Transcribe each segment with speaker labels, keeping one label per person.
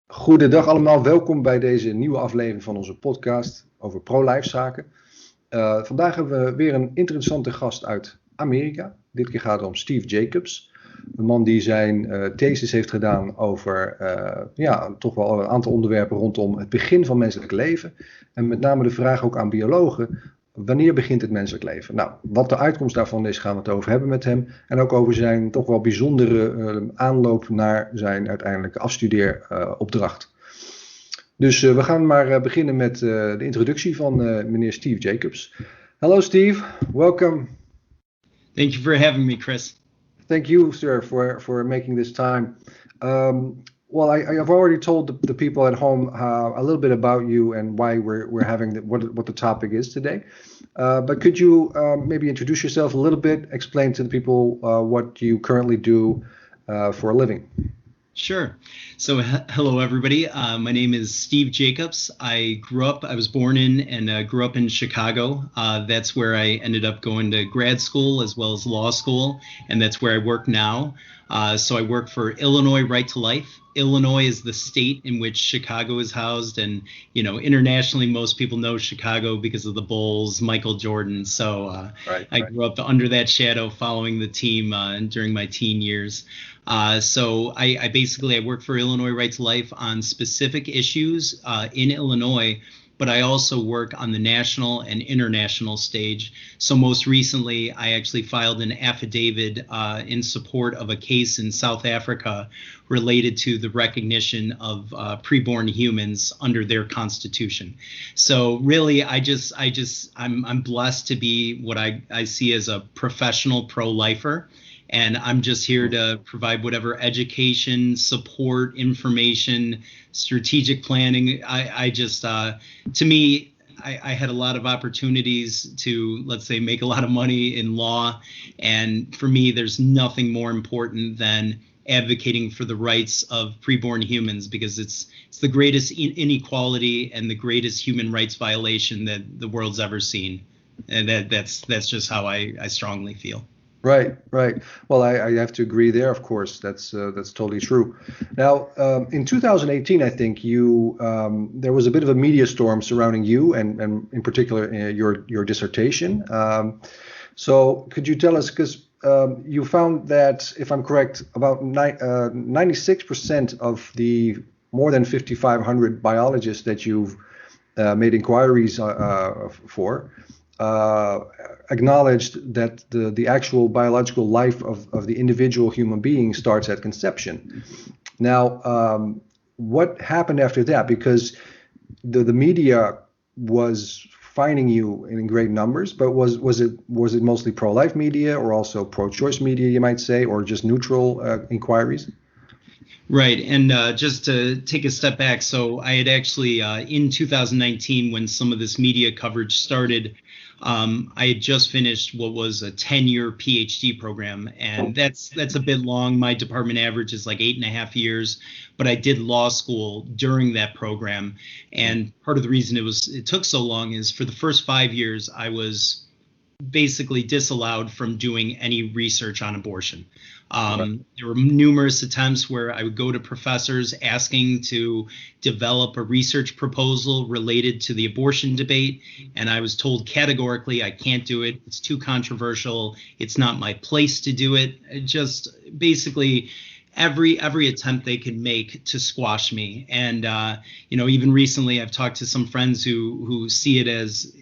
Speaker 1: Goedendag allemaal, welkom bij deze nieuwe aflevering van onze podcast over pro-life zaken. Vandaag hebben we weer een interessante gast uit Amerika. Dit keer gaat het om Steve Jacobs. Een man die zijn thesis heeft gedaan over toch wel een aantal onderwerpen rondom het begin van menselijk leven. En met name de vraag ook aan biologen, wanneer begint het menselijk leven? Nou, wat de uitkomst daarvan is, gaan we het over hebben met hem. En ook over zijn toch wel bijzondere aanloop naar zijn uiteindelijke afstudeeropdracht. Dus we gaan maar beginnen met de introductie van meneer Steve Jacobs. Hello Steve, welcome.
Speaker 2: Thank you for having me, Chris.
Speaker 1: Thank you, sir, for making this time. Well, I've already told the people at home a little bit about you and why we're having what the topic is today. But could you maybe introduce yourself a little bit, explain to the people what you currently do for a living?
Speaker 2: Sure. So hello, everybody. My name is Steve Jacobs. I was born in and grew up in Chicago. That's where I ended up going to grad school as well as law school. And that's where I work now. So I work for Illinois Right to Life. Illinois is the state in which Chicago is housed. And, you know, internationally, most people know Chicago because of the Bulls, Michael Jordan. So I grew up under that shadow following the team during my teen years. So I basically work for Illinois Right to Life on specific issues in Illinois, but I also work on the national and international stage. So most recently, I actually filed an affidavit in support of a case in South Africa related to the recognition of preborn humans under their constitution. So really, I'm blessed to be what I see as a professional pro-lifer. And I'm just here to provide whatever education, support, information, strategic planning. To me, I had a lot of opportunities to, let's say, make a lot of money in law. And for me, there's nothing more important than advocating for the rights of preborn humans, because it's the greatest inequality and the greatest human rights violation that the world's ever seen. And that's just how I strongly feel.
Speaker 1: Right. Well, I have to agree there. Of course, that's totally true. Now, in 2018, I think there was a bit of a media storm surrounding you, and in particular your dissertation. So, could you tell us, because you found that, if I'm correct, about 96% of the more than 5,500 biologists that you've made inquiries for. Acknowledged that the actual biological life of the individual human being starts at conception. Now, what happened after that? Because the media was finding you in great numbers, but was it mostly pro-life media or also pro-choice media, you might say, or just neutral inquiries?
Speaker 2: Right. And just to take a step back, so I had actually in 2019, when some of this media coverage started, I had just finished what was a 10-year PhD program, and that's a bit long. My department average is like 8.5 years, but I did law school during that program. And part of the reason it took so long is for the first 5 years, I was basically disallowed from doing any research on abortion. There were numerous attempts where I would go to professors asking to develop a research proposal related to the abortion debate, and I was told categorically I can't do it. It's too controversial. It's not my place to do it. Just basically every attempt they could make to squash me. And even recently I've talked to some friends who see it as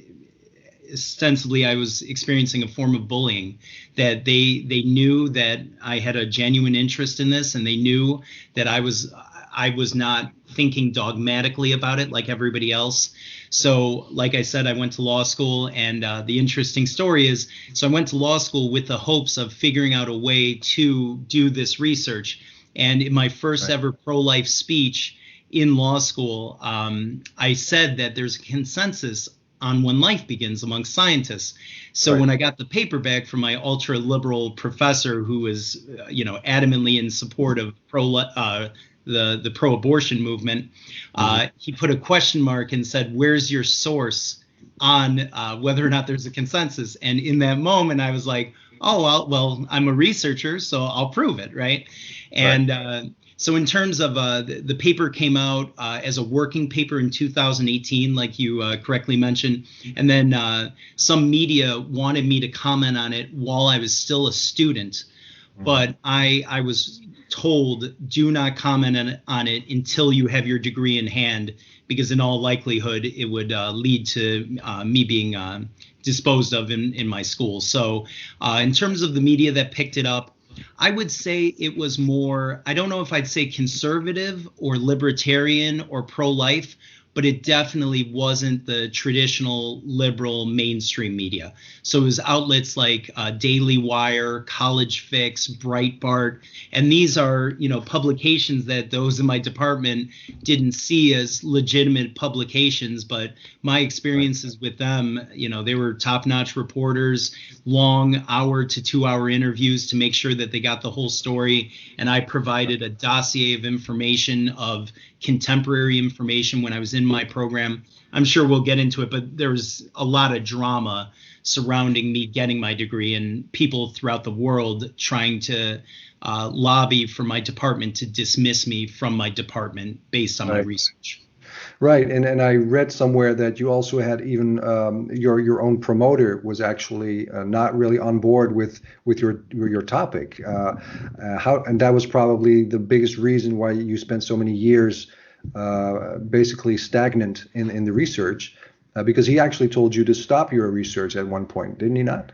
Speaker 2: ostensibly I was experiencing a form of bullying, that they knew that I had a genuine interest in this, and they knew that I was not thinking dogmatically about it like everybody else. So like I said, I went to law school, and the interesting story is, so I went to law school with the hopes of figuring out a way to do this research. And in my first ever pro-life speech in law school, I said that there's a consensus on when life begins among scientists. So when I got the paperback from my ultra liberal professor, who was, adamantly in support of the pro-abortion movement, he put a question mark and said, "Where's your source on whether or not there's a consensus?" And in that moment, I was like, oh, well, I'm a researcher, so I'll prove it, right? And so in terms of the paper came out as a working paper in 2018, like you correctly mentioned, and then some media wanted me to comment on it while I was still a student, but I was told, do not comment on it until you have your degree in hand, because in all likelihood it would lead to me being disposed of in my school. So in terms of the media that picked it up, I would say it was more, I don't know if I'd say conservative or libertarian or pro-life, but it definitely wasn't the traditional liberal mainstream media. So it was outlets like Daily Wire, College Fix, Breitbart, and these are, publications that those in my department didn't see as legitimate publications, but my experiences with them, they were top-notch reporters, long hour to 2 hour interviews to make sure that they got the whole story, and I provided a dossier of information, of contemporary information when I was in my program. I'm sure we'll get into it, but there was a lot of drama surrounding me getting my degree, and people throughout the world trying to lobby for my department to dismiss me from my department based on my research.
Speaker 1: Right, and I read somewhere that you also had even your own promoter was actually not really on board with your topic. And that was probably the biggest reason why you spent so many years basically stagnant in the research, because he actually told you to stop your research at one point, didn't he not?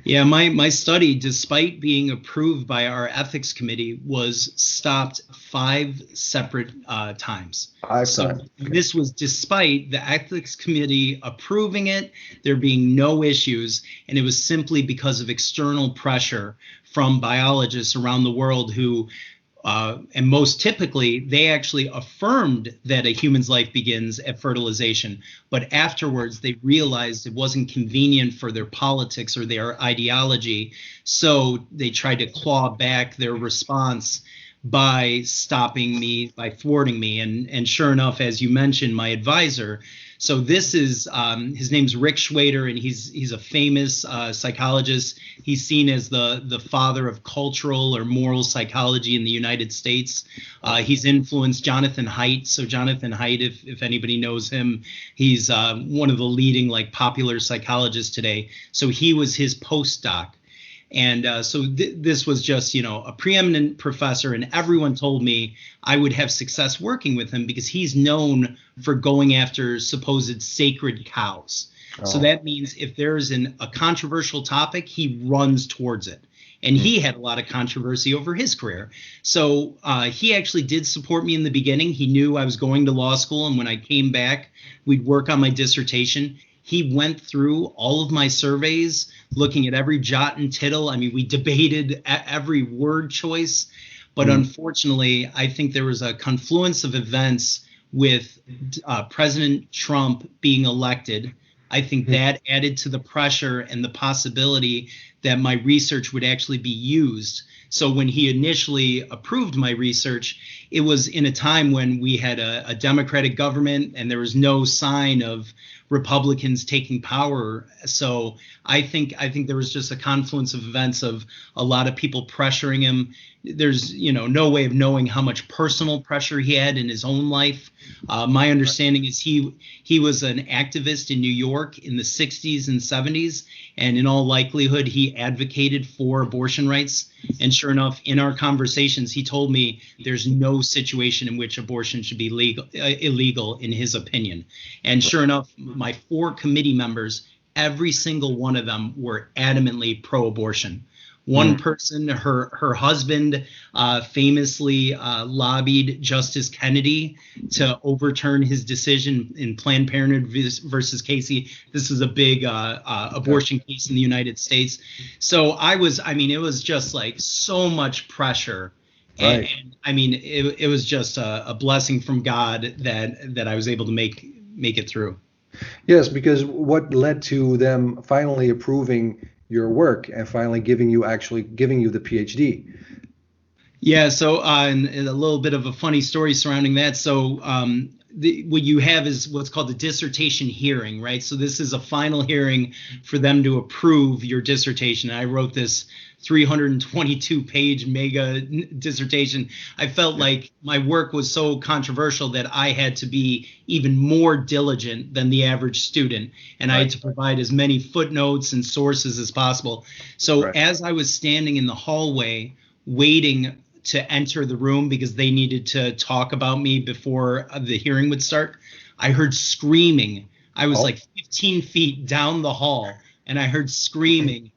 Speaker 2: Yeah, my study, despite being approved by our ethics committee, was stopped 5 separate times.
Speaker 1: Okay.
Speaker 2: This was despite the ethics committee approving it, there being no issues, and it was simply because of external pressure from biologists around the world who, and most typically, they actually affirmed that a human's life begins at fertilization. But afterwards, they realized it wasn't convenient for their politics or their ideology. So they tried to claw back their response by stopping me, by thwarting me. And sure enough, as you mentioned, my advisor. So this is, his name's Rick Schwader, and he's a famous psychologist. He's seen as the father of cultural or moral psychology in the United States. He's influenced Jonathan Haidt. So Jonathan Haidt, if anybody knows him, he's one of the leading popular psychologists today. So he was his postdoc. And so this was just, a preeminent professor, and everyone told me I would have success working with him because he's known for going after supposed sacred cows. Oh. So that means if there's a controversial topic, he runs towards it. And he had a lot of controversy over his career. So he actually did support me in the beginning. He knew I was going to law school, and when I came back, we'd work on my dissertation. He went through all of my surveys, looking at every jot and tittle. I mean, we debated every word choice. But unfortunately, I think there was a confluence of events with President Trump being elected. I think that added to the pressure and the possibility that my research would actually be used. So when he initially approved my research, it was in a time when we had a Democratic government and there was no sign of Republicans taking power. So I think there was just a confluence of events of a lot of people pressuring him. There's no way of knowing how much personal pressure he had in his own life. My understanding is he was an activist in New York in the 60s and 70s, and in all likelihood he advocated for abortion rights. And sure enough, in our conversations, he told me there's no situation in which abortion should be illegal in his opinion. And sure enough, my 4 committee members, every single one of them were adamantly pro-abortion. One person, her husband, famously lobbied Justice Kennedy to overturn his decision in Planned Parenthood versus Casey. This is a big abortion case in the United States. So it was just so much pressure. Right. And I mean, it was just a blessing from God that I was able to make it through.
Speaker 1: Yes, because what led to them finally approving your work and finally giving you the PhD?
Speaker 2: Yeah, so and a little bit of a funny story surrounding that. So what you have is what's called a dissertation hearing, right? So this is a final hearing for them to approve your dissertation. I wrote this 322-page mega dissertation. I felt like my work was so controversial that I had to be even more diligent than the average student, and I had to provide as many footnotes and sources as possible. So as I was standing in the hallway waiting to enter the room because they needed to talk about me before the hearing would start, I heard screaming. I was like 15 feet down the hall, and I heard screaming.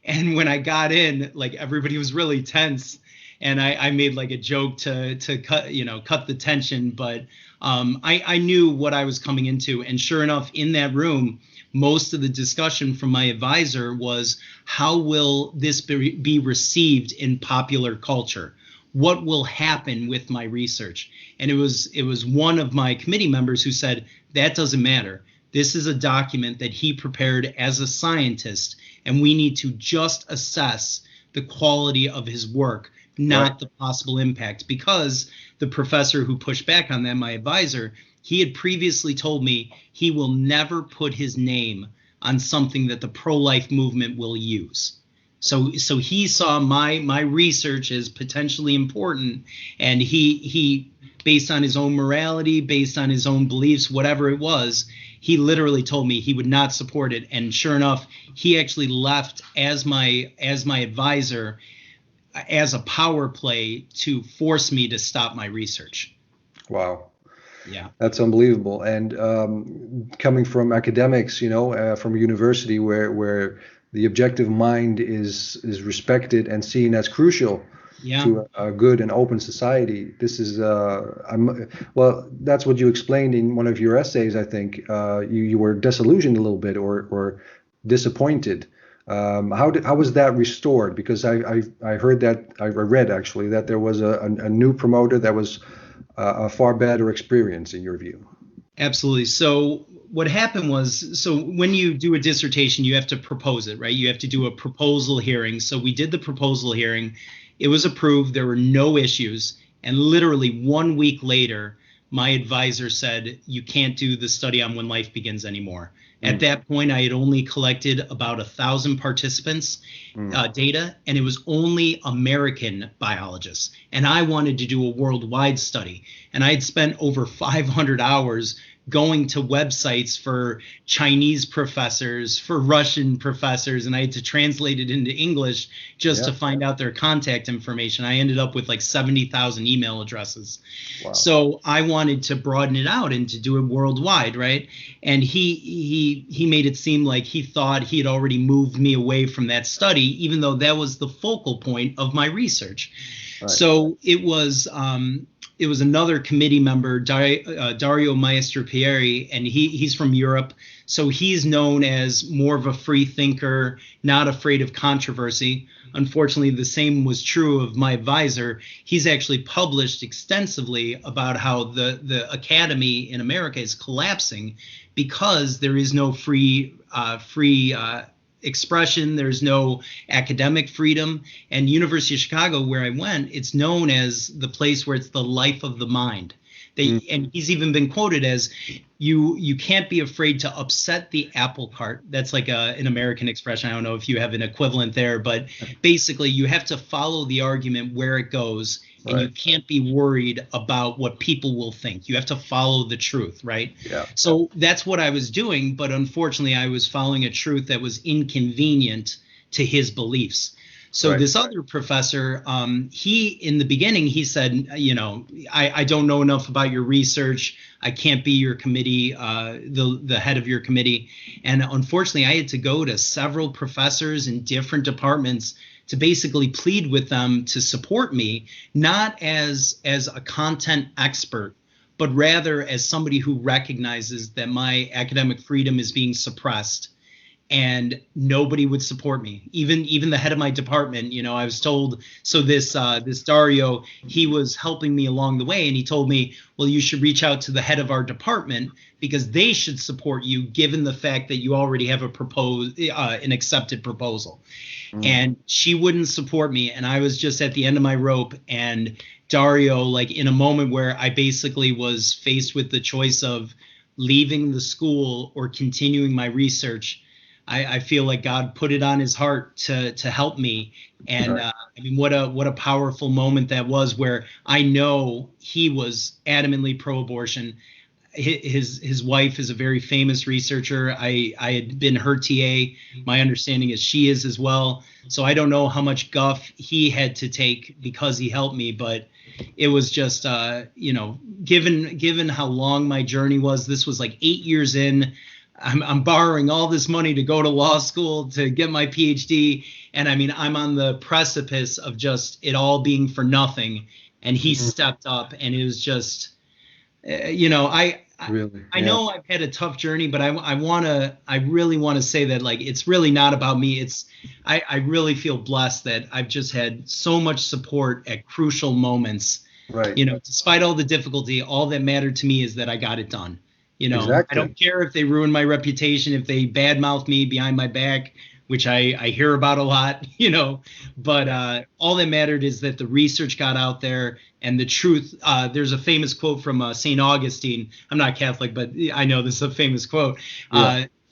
Speaker 2: And when I got in, like, everybody was really tense, and I made like a joke to cut the tension. But I knew what I was coming into, and sure enough, in that room, most of the discussion from my advisor was, how will this be received in popular culture? What will happen with my research? And it was one of my committee members who said, that doesn't matter. This is a document that he prepared as a scientist, and we need to just assess the quality of his work, not the possible impact. Because the professor who pushed back on that, my advisor, he had previously told me he will never put his name on something that the pro-life movement will use. So he saw my research as potentially important, and he based on his own morality, based on his own beliefs, whatever it was, he literally told me he would not support it. And sure enough, he actually left as my advisor as a power play to force me to stop my research.
Speaker 1: Wow.
Speaker 2: Yeah,
Speaker 1: that's unbelievable. And coming from academics, from a university where the objective mind is respected and seen as crucial to a good and open society. This is that's what you explained in one of your essays. I think you were disillusioned a little bit or disappointed. How was that restored? Because I heard that, I read actually that there was a new promoter that was a far better experience in your view.
Speaker 2: Absolutely. So what happened was, so when you do a dissertation, you have to propose it, right? You have to do a proposal hearing. So we did the proposal hearing. It was approved. There were no issues. And literally 1 week later, my advisor said, you can't do the study on when life begins anymore. At that point, I had only collected about 1,000 participants data, and it was only American biologists. And I wanted to do a worldwide study. And I had spent over 500 hours going to websites for Chinese professors, for Russian professors, and I had to translate it into English just to find out their contact information. I ended up with like 70,000 email addresses. Wow. So I wanted to broaden it out and to do it worldwide, right? And he made it seem like he thought he had already moved me away from that study, even though that was the focal point of my research. Right. So it was another committee member, Dario Maestro-Pieri, and he's from Europe. So he's known as more of a free thinker, not afraid of controversy. Unfortunately, the same was true of my advisor. He's actually published extensively about how the academy in America is collapsing because there is no free expression. There's no academic freedom. And University of Chicago, where I went, it's known as the place where it's the life of the mind. And he's even been quoted as, you can't be afraid to upset the apple cart. That's like an American expression. I don't know if you have an equivalent there, but basically you have to follow the argument where it goes. And you can't be worried about what people will think. You have to follow the truth, right? Yeah. So that's what I was doing. But unfortunately, I was following a truth that was inconvenient to his beliefs. So this other professor, in the beginning, he said, I don't know enough about your research. I can't be your committee, the head of your committee. And unfortunately, I had to go to several professors in different departments to basically plead with them to support me, not as a content expert, but rather as somebody who recognizes that my academic freedom is being suppressed and nobody would support me. Even the head of my department, I was told. So this Dario, he was helping me along the way, and he told me, well, you should reach out to the head of our department because they should support you, given the fact that you already have an accepted proposal. And she wouldn't support me, and I was just at the end of my rope. And Dario, like in a moment where I basically was faced with the choice of leaving the school or continuing my research, I feel like God put it on his heart to help me. And I mean, what a powerful moment that was, where I know he was adamantly pro-abortion. His wife is a very famous researcher. I had been her TA. My understanding is she is as well. So I don't know how much guff he had to take because he helped me, but it was just, given how long my journey was, this was like 8 years in. I'm borrowing all this money to go to law school to get my PhD. And I mean, I'm on the precipice of just it all being for nothing. And he stepped up, and it was just, I know I've had a tough journey, but I really want to say that, like, it's really not about me. I really feel blessed that I've just had so much support at crucial moments.
Speaker 1: Right.
Speaker 2: Despite all the difficulty, all that mattered to me is that I got it done.
Speaker 1: Exactly.
Speaker 2: I don't care if they ruin my reputation, if they badmouth me behind my back, which I hear about a lot, but all that mattered is that the research got out there and the truth. There's a famous quote from St. Augustine. I'm not Catholic, but I know this is a famous quote.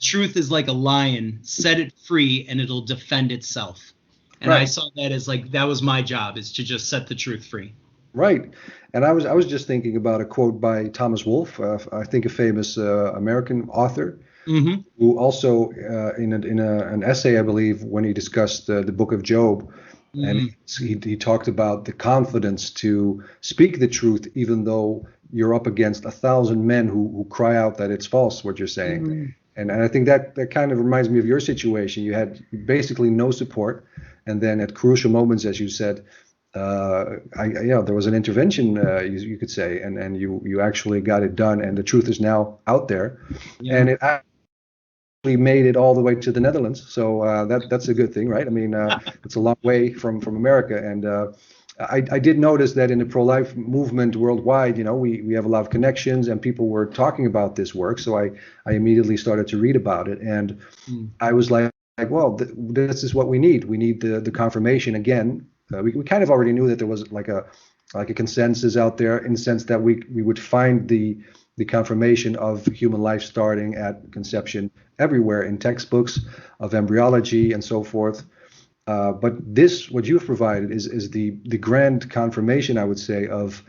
Speaker 2: Truth is like a lion, set it free and it'll defend itself. And I saw that as like, that was my job, is to just set the truth free.
Speaker 1: Right. And I was just thinking about a quote by Thomas Wolfe, I think a famous American author, who also in an essay, I believe, when he discussed the book of Job, and he talked about the confidence to speak the truth, even though you're up against 1,000 men who cry out that it's false, what you're saying. And I think that kind of reminds me of your situation. You had basically no support. And then at crucial moments, as you said, there was an intervention, you could say, and you actually got it done, and the truth is now out there, and it actually made it all the way to the Netherlands. So that's a good thing, right? I mean, it's a long way from America, and I did notice that in the pro-life movement worldwide, we have a lot of connections, and people were talking about this work. So I immediately started to read about it, and I was like, well, this is what we need. We need the confirmation again. We kind of already knew that there was like a consensus out there, in the sense that we would find the confirmation of human life starting at conception everywhere in textbooks of embryology and so forth. But this, what you've provided, is the grand confirmation, I would say, of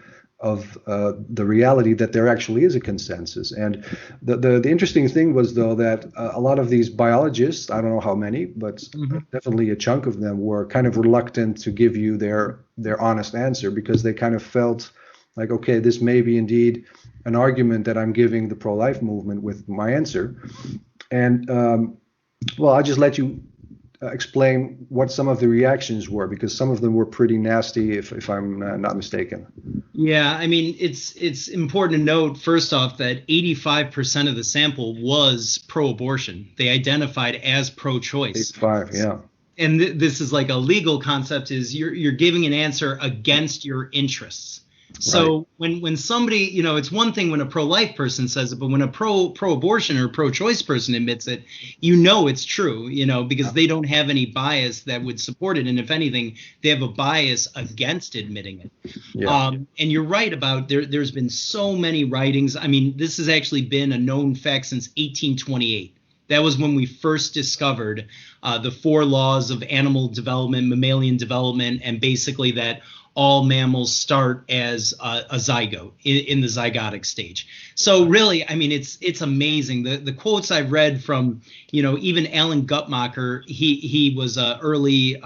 Speaker 1: the reality that there actually is a consensus. And the interesting thing was, though, that a lot of these biologists, I don't know how many, but definitely a chunk of them, were kind of reluctant to give you their honest answer, because they kind of felt like, okay, this may be indeed an argument that I'm giving the pro-life movement with my answer. And I'll just let you explain what some of the reactions were, because some of them were pretty nasty, if I'm not mistaken.
Speaker 2: Yeah, I mean, it's important to note, first off, that 85% of the sample was pro-abortion. They identified as pro-choice.
Speaker 1: 85, yeah.
Speaker 2: And this is like a legal concept, is you're giving an answer against your interests. So when somebody, it's one thing when a pro-life person says it, but when a pro-abortion or pro-choice person admits it, it's true, because they don't have any bias that would support it. And if anything, they have a bias against admitting it. Yeah. And you're right about there's been so many writings. I mean, this has actually been a known fact since 1828. That was when we first discovered the 4 laws of animal development, mammalian development, and basically that all mammals start as a zygote in the zygotic stage. So really, I mean, it's amazing. The quotes I've read from, even Alan Guttmacher, he was an early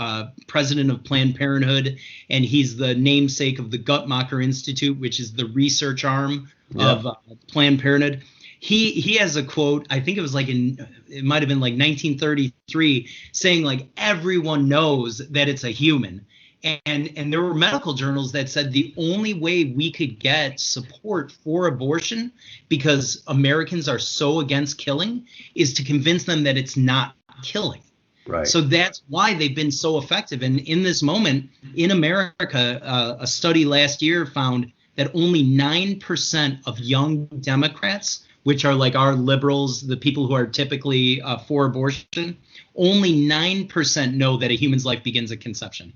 Speaker 2: president of Planned Parenthood, and he's the namesake of the Guttmacher Institute, which is the research arm of Planned Parenthood. He has a quote, I think it was it might have been like 1933, saying like, everyone knows that it's a human. And there were medical journals that said the only way we could get support for abortion, because Americans are so against killing, is to convince them that it's not killing.
Speaker 1: Right.
Speaker 2: So that's why they've been so effective. And in this moment in America, a study last year found that only 9% of young Democrats, which are like our liberals, the people who are typically for abortion, only 9% know that a human's life begins at conception.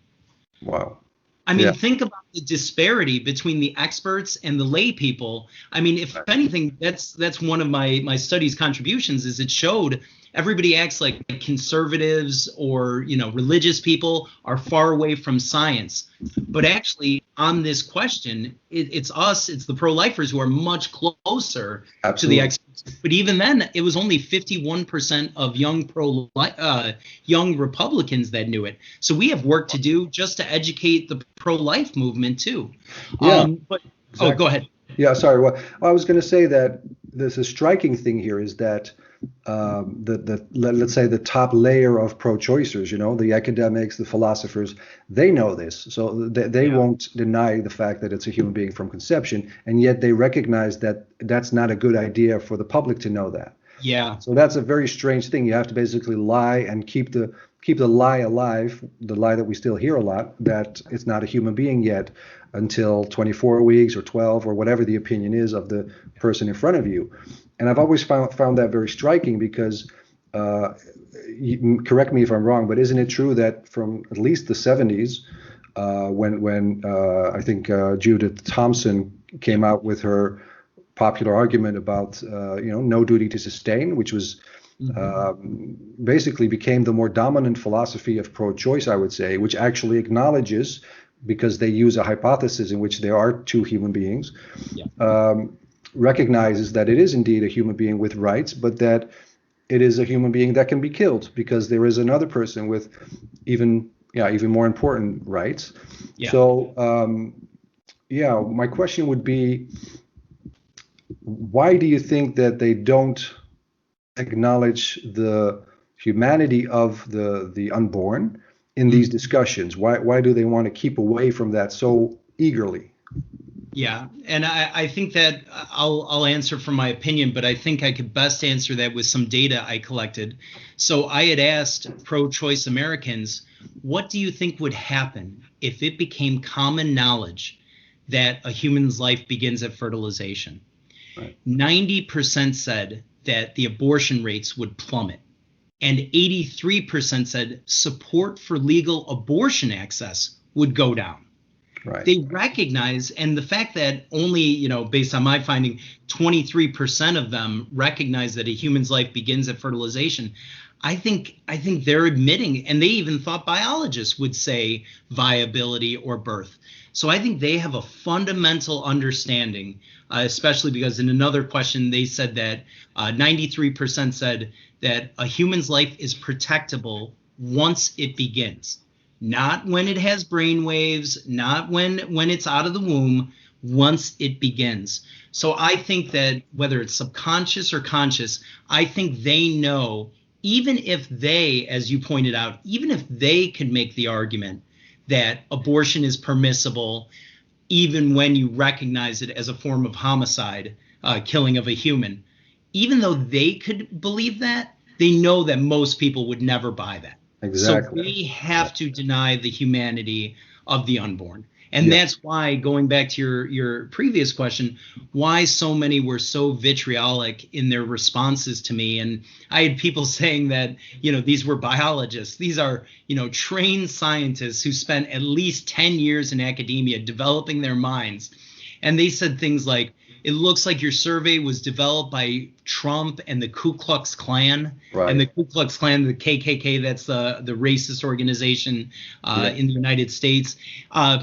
Speaker 1: Wow.
Speaker 2: I mean, think about the disparity between the experts and the lay people. I mean, if anything, that's one of my study's contributions, is it showed everybody acts like conservatives or, religious people are far away from science. But actually, on this question, it's the pro-lifers who are much closer to the experts. But even then, it was only 51% of young Republicans that knew it. So we have work to do just to educate the pro-life movement too.
Speaker 1: Yeah.
Speaker 2: Oh, go ahead.
Speaker 1: Yeah, sorry. Well, I was going to say that there's a striking thing here is that let's say the top layer of pro-choicers, the academics, the philosophers, they know this. So they won't deny the fact that it's a human being from conception, and yet they recognize that that's not a good idea for the public to know that.
Speaker 2: Yeah.
Speaker 1: So that's a very strange thing. You have to basically lie and keep the lie alive, the lie that we still hear a lot, that it's not a human being yet until 24 weeks or 12 or whatever the opinion is of the person in front of you. And I've always found that very striking because, correct me if I'm wrong, but isn't it true that from at least the 70s, when I think Judith Thomson came out with her popular argument about no duty to sustain, which was basically became the more dominant philosophy of pro-choice, I would say, which actually acknowledges, because they use a hypothesis in which there are two human beings, recognizes that it is indeed a human being with rights, but that it is a human being that can be killed because there is another person with even more important rights. Yeah. So my question would be, why do you think that they don't acknowledge the humanity of the unborn in these discussions? Why do they want to keep away from that so eagerly?
Speaker 2: Yeah, and I think that I'll answer from my opinion, but I think I could best answer that with some data I collected. So I had asked pro-choice Americans, what do you think would happen if it became common knowledge that a human's life begins at fertilization? Right. 90% said that the abortion rates would plummet, and 83% said support for legal abortion access would go down. Right. They recognize, and the fact that only, based on my finding, 23% of them recognize that a human's life begins at fertilization. I think they're admitting, and they even thought biologists would say viability or birth. So I think they have a fundamental understanding, especially because in another question, they said that 93% said that a human's life is protectable once it begins. Not when it has brain waves, not when it's out of the womb, once it begins. So I think that whether it's subconscious or conscious, I think they know, even if they, as you pointed out, even if they could make the argument that abortion is permissible, even when you recognize it as a form of homicide, killing of a human, even though they could believe that, they know that most people would never buy that.
Speaker 1: Exactly.
Speaker 2: So we have to deny the humanity of the unborn. And that's why, going back to your previous question, why so many were so vitriolic in their responses to me. And I had people saying that, these were biologists. These are, trained scientists who spent at least 10 years in academia developing their minds. And they said things like, it looks like your survey was developed by Trump and the Ku Klux Klan. Right. And the Ku Klux Klan, the KKK, that's the racist organization in the United States.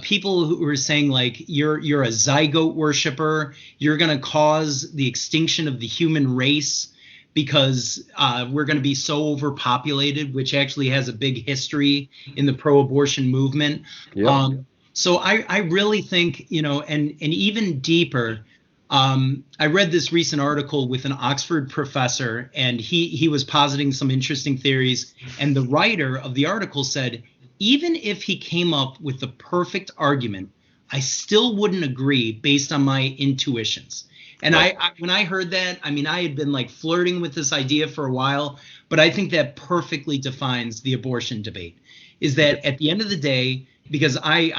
Speaker 2: People who were saying, like, you're a zygote worshiper. You're going to cause the extinction of the human race because we're going to be so overpopulated, which actually has a big history in the pro-abortion movement. Yeah. So I really think, and even deeper, I read this recent article with an Oxford professor, and he was positing some interesting theories. And the writer of the article said, even if he came up with the perfect argument, I still wouldn't agree based on my intuitions. And right. When I heard that, I had been like flirting with this idea for a while, but I think that perfectly defines the abortion debate, is that at the end of the day, because I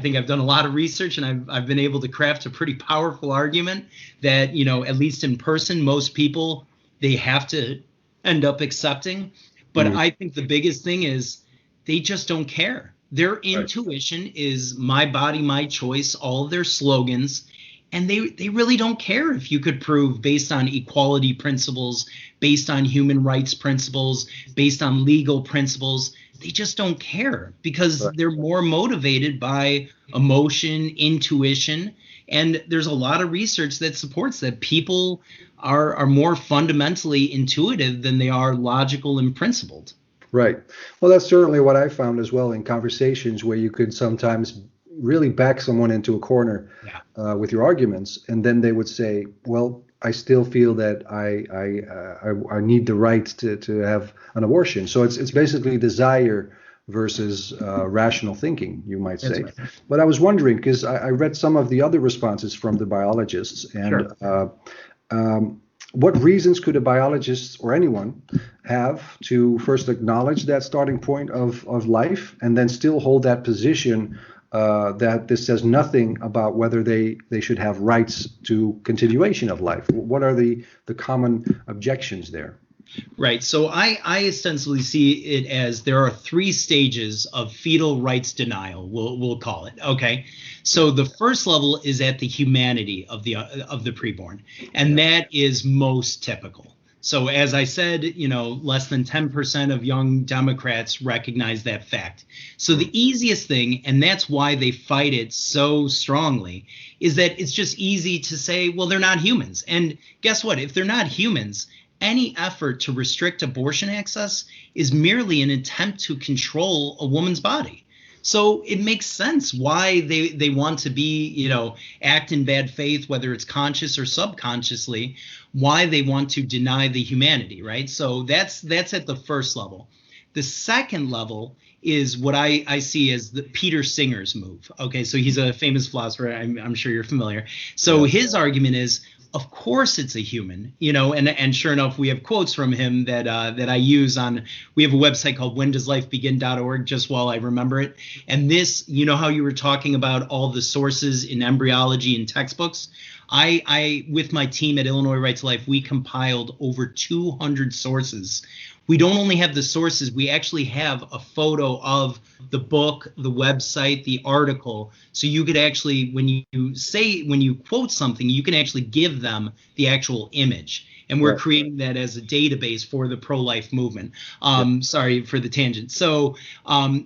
Speaker 2: think I've done a lot of research, and I've been able to craft a pretty powerful argument that, at least in person, most people, they have to end up accepting. But I think the biggest thing is they just don't care. Their intuition is my body, my choice, all of their slogans. And they really don't care if you could prove, based on equality principles, based on human rights principles, based on legal principles. They just don't care because they're more motivated by emotion, intuition. And there's a lot of research that supports that people are more fundamentally intuitive than they are logical and principled.
Speaker 1: Right. Well, that's certainly what I found as well in conversations where you could sometimes really back someone into a corner with your arguments, and then they would say, well, I still feel that I need the right to have an abortion. So it's basically desire versus rational thinking, you might say. Right. But I was wondering, because I read some of the other responses from the biologists, and what reasons could a biologist or anyone have to first acknowledge that starting point of life and then still hold that position that this says nothing about whether they should have rights to continuation of life? What are the common objections there?
Speaker 2: Right. So I ostensibly see it as there are 3 stages of fetal rights denial, we'll call it. Okay. So the first level is at the humanity of the preborn, and that is most typical. So as I said, less than 10% of young Democrats recognize that fact. So the easiest thing, and that's why they fight it so strongly, is that it's just easy to say, well, they're not humans. And guess what? If they're not humans, any effort to restrict abortion access is merely an attempt to control a woman's body. So it makes sense why they want to be, act in bad faith, whether it's conscious or subconsciously, why they want to deny the humanity, right? So that's at the first level. The second level is what I see as the Peter Singer's move. Okay, so he's a famous philosopher. I'm sure you're familiar. So his argument is, of course it's a human, and sure enough, we have quotes from him that I use on, we have a website called whendoeslifebegin.org, just while I remember it. And this, how you were talking about all the sources in embryology and textbooks, I with my team at Illinois Right to Life, we compiled over 200 sources. We don't only have the sources, we actually have a photo of the book, the website, the article. So you could actually, when you quote something, you can actually give them the actual image. And we're creating that as a database for the pro-life movement. Sorry for the tangent. So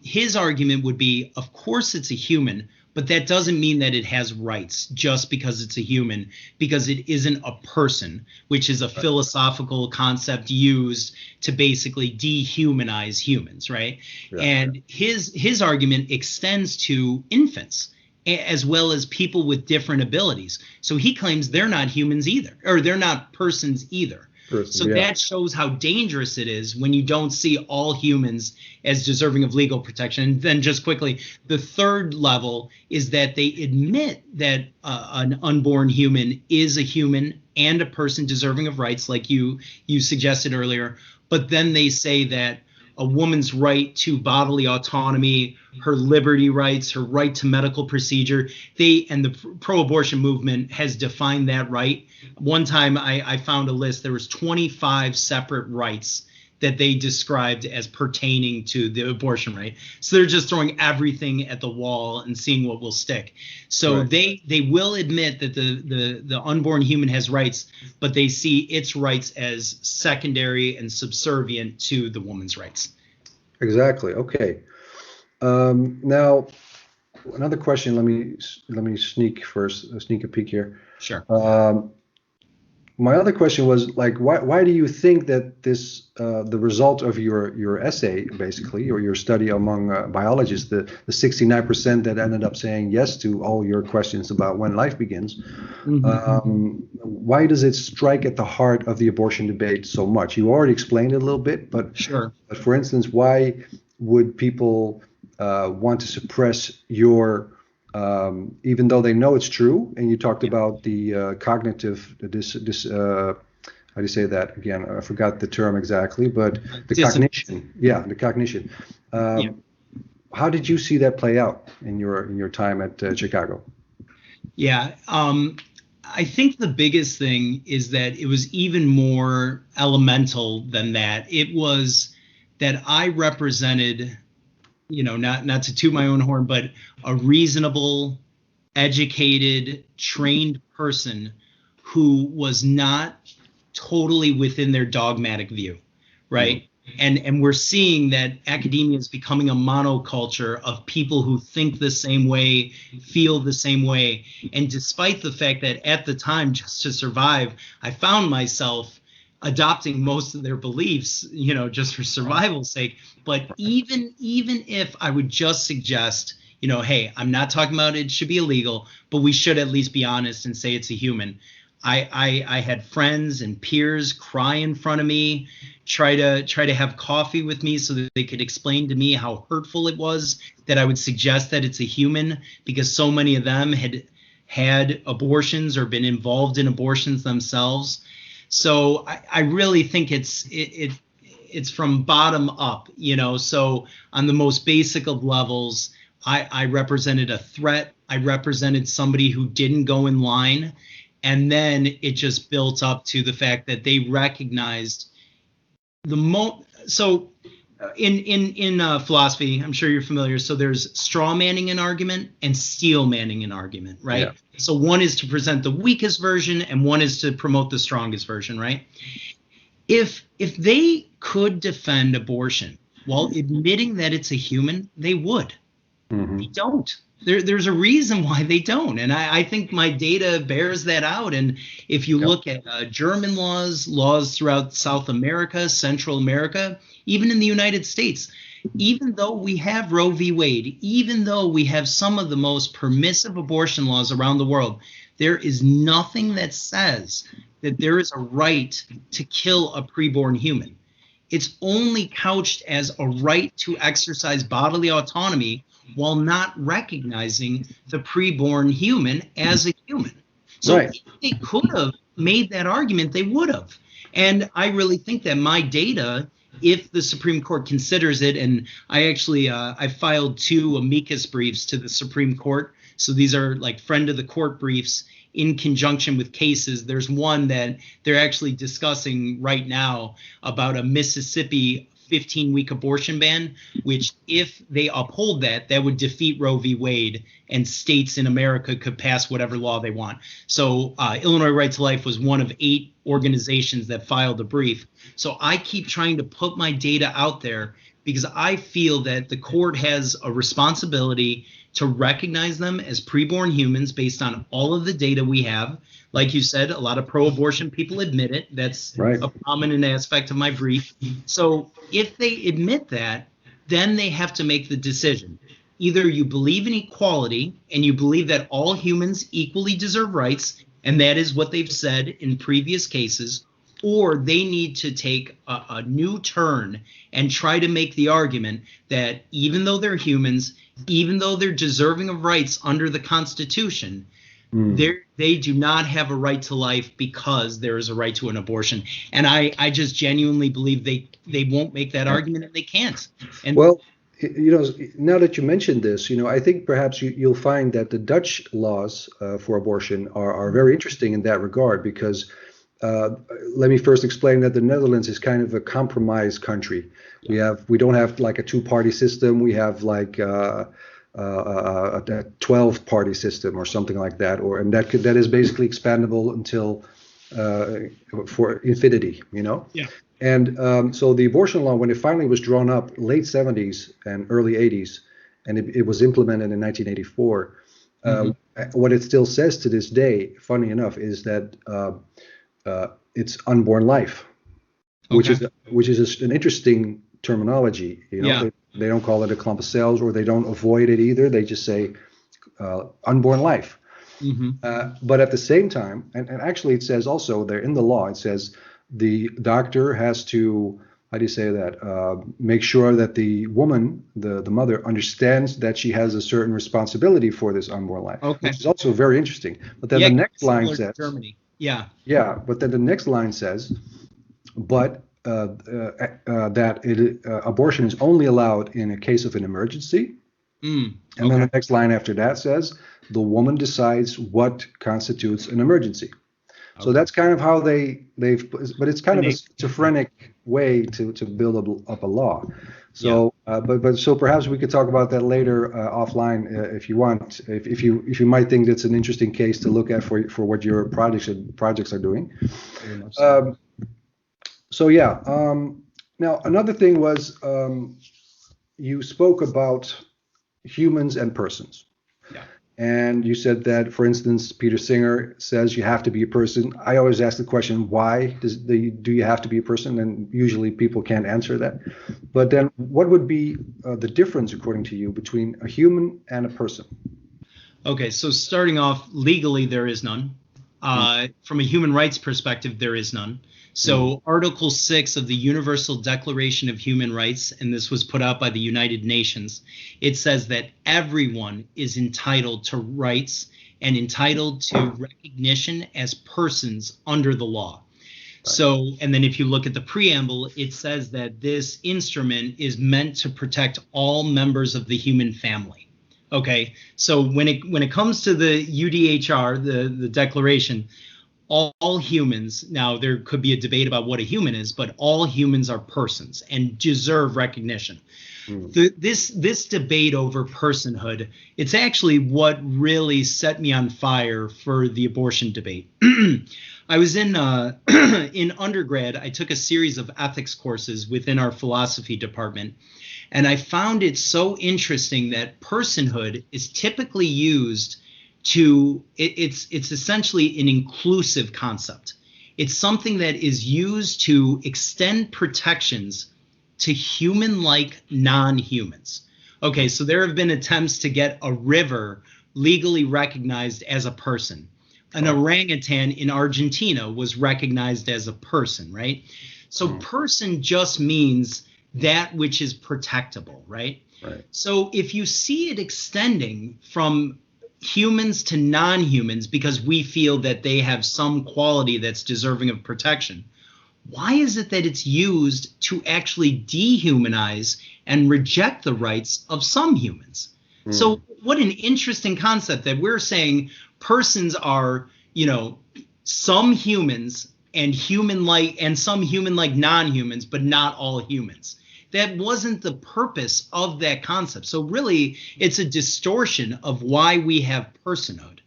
Speaker 2: his argument would be, of course it's a human, but that doesn't mean that it has rights just because it's a human, because it isn't a person, which is a philosophical concept used to basically dehumanize humans, right? And his argument extends to infants as well as people with different abilities. So he claims they're not humans either, or they're not persons either. So that shows how dangerous it is when you don't see all humans as deserving of legal protection. And then just quickly, the third level is that they admit that an unborn human is a human and a person deserving of rights, like you suggested earlier. But then they say that a woman's right to bodily autonomy, her liberty rights, her right to medical procedure, and the pro-abortion movement has defined that right. One time I found a list, there was 25 separate rights that they described as pertaining to the abortion right. So they're just throwing everything at the wall and seeing what will stick. So they will admit that the unborn human has rights, but they see its rights as secondary and subservient to the woman's rights.
Speaker 1: Exactly. Okay. Now, another question. Let me sneak a peek here.
Speaker 2: Sure.
Speaker 1: My other question was, like, why do you think that this the result of your essay, basically, or your study among biologists, the 69% that ended up saying yes to all your questions about when life begins, why does it strike at the heart of the abortion debate so much? You already explained it a little bit, but
Speaker 2: sure.
Speaker 1: But for instance, why would people want to suppress your even though they know it's true? And you talked about the cognitive how do you say that again? I forgot the term exactly, but the
Speaker 2: Dissonance.
Speaker 1: cognition. Yeah, the cognition. How did you see that play out in your time at Chicago?
Speaker 2: Yeah, I think the biggest thing is that it was even more elemental than that. It was that I represented, not to toot my own horn, but a reasonable, educated, trained person who was not totally within their dogmatic view, right? And we're seeing that academia is becoming a monoculture of people who think the same way, feel the same way. And despite the fact that at the time, just to survive, I found myself adopting most of their beliefs, just for survival's sake. But even if I would just suggest, hey, I'm not talking about it should be illegal, but we should at least be honest and say it's a human. I had friends and peers cry in front of me, try to have coffee with me so that they could explain to me how hurtful it was that I would suggest that it's a human, because so many of them had abortions or been involved in abortions themselves. So I really think it's from bottom up, So on the most basic of levels, I represented a threat. I represented somebody who didn't go in line. And then it just built up to the fact that they recognized so in philosophy, I'm sure you're familiar. So there's straw manning an argument and steel manning an argument, right? Yeah. So one is to present the weakest version and one is to promote the strongest version, right? If they could defend abortion while admitting that it's a human, they would. Mm-hmm. They don't. There's a reason why they don't. And I think my data bears that out. And if you look at German laws throughout South America, Central America, even in the United States, even though we have Roe v. Wade, even though we have some of the most permissive abortion laws around the world, there is nothing that says that there is a right to kill a preborn human. It's only couched as a right to exercise bodily autonomy while not recognizing the preborn human as a human. So if they could have made that argument, they would have. And I really think that my data, if the Supreme Court considers it, and I actually I filed 2 amicus briefs to the Supreme Court. So these are like friend of the court briefs in conjunction with cases. There's one that they're actually discussing right now about a Mississippi 15-week abortion ban, which if they uphold that would defeat Roe v. Wade, and states in America could pass whatever law they want. So Illinois Right to Life was one of 8 organizations that filed a brief. So I keep trying to put my data out there because I feel that the court has a responsibility to recognize them as preborn humans based on all of the data we have. Like you said, a lot of pro-abortion people admit it. That's a prominent aspect of my brief. So if they admit that, then they have to make the decision. Either you believe in equality and you believe that all humans equally deserve rights, and that is what they've said in previous cases, or they need to take a new turn and try to make the argument that even though they're humans, even though they're deserving of rights under the Constitution, they do not have a right to life because there is a right to an abortion. And I just genuinely believe they won't make that argument, and they can't. And
Speaker 1: well, now that you mentioned this, I think perhaps you'll find that the Dutch laws for abortion are very interesting in that regard, because let me first explain that the Netherlands is kind of a compromise country. We don't have like a 2-party system. We have like a 12-party system or something like that, and that is basically expandable until for infinity, Yeah. And so the abortion law, when it finally was drawn up, late 70s and early 80s, and it was implemented in 1984. What it still says to this day, funny enough, is that it's unborn life, which is an interesting terminology. They don't call it a clump of cells, or they don't avoid it either. They just say unborn life. But at the same time, and actually it says also there in the law, it says the doctor has to, how do you say that, make sure that the woman, the mother, understands that she has a certain responsibility for this unborn life, which is also very interesting. But then the next line says,
Speaker 2: Germany. Yeah.
Speaker 1: Yeah, but then the next line says, but abortion is only allowed in a case of an emergency. And then the next line after that says, the woman decides what constitutes an emergency. So that's kind of how but it's kind of a schizophrenic way to build up a law. So, so perhaps we could talk about that later offline if you want. If you might think that's an interesting case to look at for what your projects are doing. Now another thing was you spoke about humans and persons.
Speaker 2: Yeah.
Speaker 1: And you said that, for instance, Peter Singer says you have to be a person. I always ask the question, why do you have to be a person? And usually people can't answer that. But then what would be the difference, according to you, between a human and a person?
Speaker 2: Okay, so starting off, legally, there is none. From a human rights perspective, there is none. So Article 6 of the Universal Declaration of Human Rights, and this was put out by the United Nations, it says that everyone is entitled to rights and entitled to recognition as persons under the law. Right. So, and then if you look at the preamble, it says that this instrument is meant to protect all members of the human family. Okay, so when it comes to the UDHR, the declaration, all humans, now there could be a debate about what a human is, but all humans are persons and deserve recognition. This debate over personhood, it's actually what really set me on fire for the abortion debate. I was in undergrad, I took a series of ethics courses within our philosophy department, and I found it so interesting that personhood is typically used it's essentially an inclusive concept. It's something that is used to extend protections to human-like non-humans. Okay, so there have been attempts to get a river legally recognized as a person. An orangutan in Argentina was recognized as a person, right? So person just means that which is protectable, right? So if you see it extending from humans to non-humans because we feel that they have some quality that's deserving of protection, why is it that it's used to actually dehumanize and reject the rights of some humans? So what an interesting concept that we're saying persons are, some humans and human-like and some human-like non-humans, but not all humans. That wasn't the purpose of that concept. So really, it's a distortion of why we have personhood.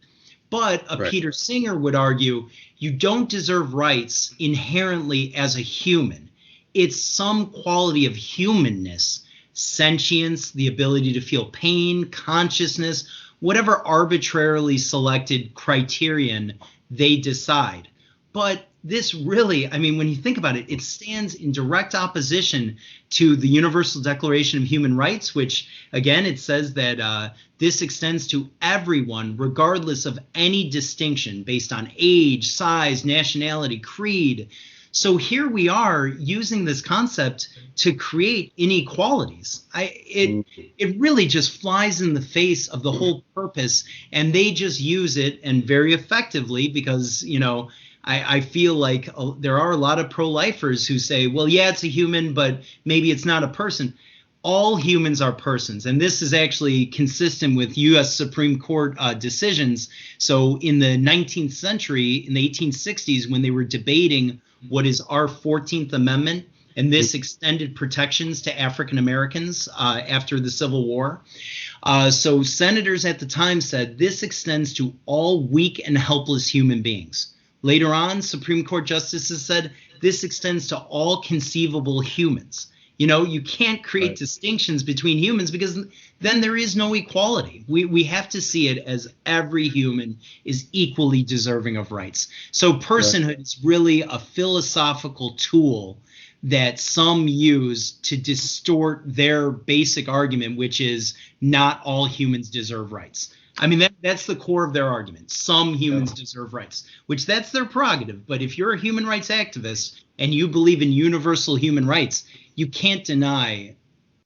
Speaker 2: But Peter Singer would argue you don't deserve rights inherently as a human. It's some quality of humanness, sentience, the ability to feel pain, consciousness, whatever arbitrarily selected criterion they decide. But this really, when you think about it, it stands in direct opposition to the Universal Declaration of Human Rights, which, again, it says that this extends to everyone, regardless of any distinction based on age, size, nationality, creed. So here we are using this concept to create inequalities. It really just flies in the face of the whole purpose, and they just use it, and very effectively, because, I feel like there are a lot of pro-lifers who say, well, yeah, it's a human, but maybe it's not a person. All humans are persons, and this is actually consistent with U.S. Supreme Court decisions. So in the 19th century, in the 1860s, when they were debating what is our 14th Amendment, and this extended protections to African Americans after the Civil War. So senators at the time said this extends to all weak and helpless human beings. Later on, Supreme Court justices said this extends to all conceivable humans. You can't create distinctions between humans because then there is no equality. We have to see it as every human is equally deserving of rights. So personhood is really a philosophical tool that some use to distort their basic argument, which is not all humans deserve rights. That's the core of their argument. Some humans deserve rights, which that's their prerogative. But if you're a human rights activist and you believe in universal human rights, you can't deny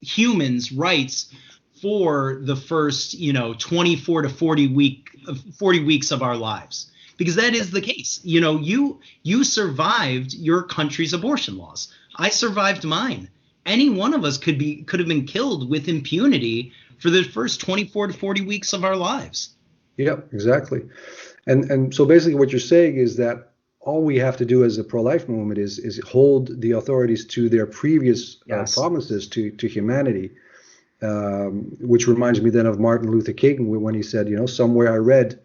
Speaker 2: humans' rights for the first, 24 to 40 weeks of our lives. because that is the case. You know, you survived your country's abortion laws. I survived mine. Any one of us could have been killed with impunity for the first 24 to 40 weeks of our lives.
Speaker 1: Yeah, exactly. And so basically what you're saying is that all we have to do as a pro-life movement is hold the authorities to their previous promises to humanity, which reminds me then of Martin Luther King when he said, you know, somewhere I read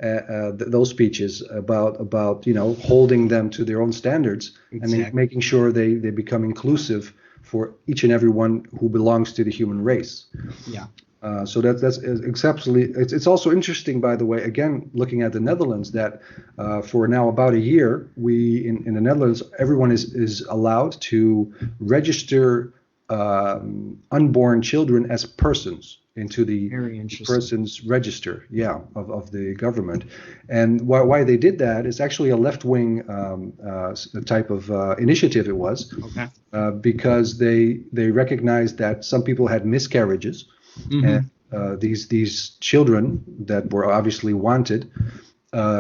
Speaker 1: those speeches about you know, holding them to their own standards. Exactly. And making sure they become inclusive for each and every one who belongs to the human race.
Speaker 2: Yeah.
Speaker 1: So that's exceptionally. It's also interesting, by the way, again, looking at the Netherlands, that for now about a year, we in the Netherlands, everyone is allowed to register unborn children as persons into the persons register, of the government. And why they did that is actually a left-wing type of initiative. It was because they recognized that some people had miscarriages. Mm-hmm. And these children that were obviously wanted